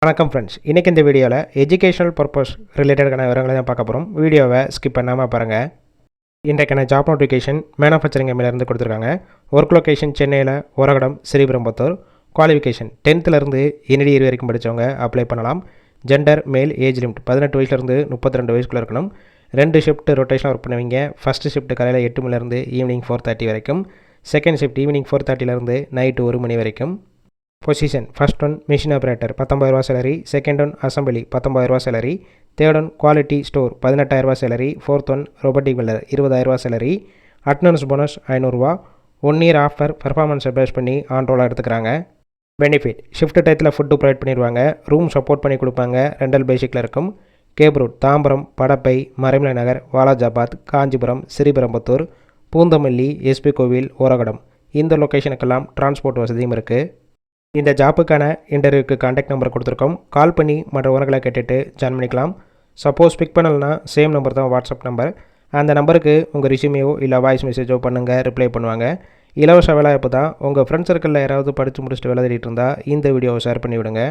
வணக்கம் ஃப்ரெண்ட்ஸ், இன்றைக்கி இந்த வீடியோவில் எஜுகேஷனல் பர்பஸ் ரிலேட்டடான விவரங்களை தான் பார்க்க போகிறோம். வீடியோவை ஸ்கிப் பண்ணாமல் பாருங்கள். இன்றைக்கான ஜாப் நோட்டிஃபிகேஷன் மேனுஃபேக்சரிங் எம்மிலேருந்து கொடுத்துருக்காங்க. ஒர்க் லொக்கேஷன் சென்னையில் Oragadam, Sriperumbudur. Qualification 10th NED வரைக்கும் படித்தவங்க அப்ளை பண்ணலாம். ஜெண்டர் மேல், ஏஜ் லிமிட் 18 வயசுலேருந்து 32 வயசுக்குள்ளே இருக்கணும். 2 ஷிஃப்ட் ரொட்டேஷனாக ஒர்க் பண்ணுவீங்க. ஃபஸ்ட்டு ஷிஃப்ட் காலையில் 8 மணிலேருந்து ஈவினிங் 4:30 வரைக்கும். செகண்ட் ஷிஃப்ட் ஈவினிங் 4:30லேருந்து நைட்டு 1 மணி வரைக்கும். Position first one machine operator 19,000 salary. Second one assembly 19,000 salary. Third one quality store 18,000 salary. Fourth one robotic builder 20,000 salary. Attendance bonus 500. 1 year offer பர்ஃபார்மன்ஸை base பண்ணி on ரோலாக எடுத்துக்கிறாங்க. Benefit shift டயத்தில் food provide பண்ணிடுவாங்க. Room support பண்ணி கொடுப்பாங்க. Rental பேசிக்கில் இருக்கும். Gap root Tambaram, படப்பை, மறைமலை நகர், Walajabad, Kanchipuram, Sriperumbudur, Poonamallee, SP கோவில், ஓரகடம் இந்த லொக்கேஷனுக்கெல்லாம் டிரான்ஸ்போர்ட் வசதியும் இருக்குது. இந்த ஜாப்புக்கான இன்டர்வியூக்கு கான்டாக்ட் நம்பர் கொடுத்துருக்கோம். கால் பண்ணி மற்ற விவரங்களை கேட்டுட்டு ஜாயின் பண்ணிக்கலாம். சப்போஸ் பிக் பண்ணலைன்னா சேம் நம்பர் தான் வாட்ஸ்அப் நம்பர். அந்த நம்பருக்கு உங்கள் ரிசியூமையோ இல்லை வாய்ஸ் மெசேஜோ பண்ணுங்கள், ரிப்ளை பண்ணுவாங்க. இலவச வேலைவாய்ப்பு தான். உங்கள் ஃப்ரெண்ட்ஸ் சர்க்கிளில் யாராவது படித்து முடிச்சுட்டு வேலை தேடிட்டு இருந்தால் இந்த வீடியோவை ஷேர் பண்ணி விடுங்க.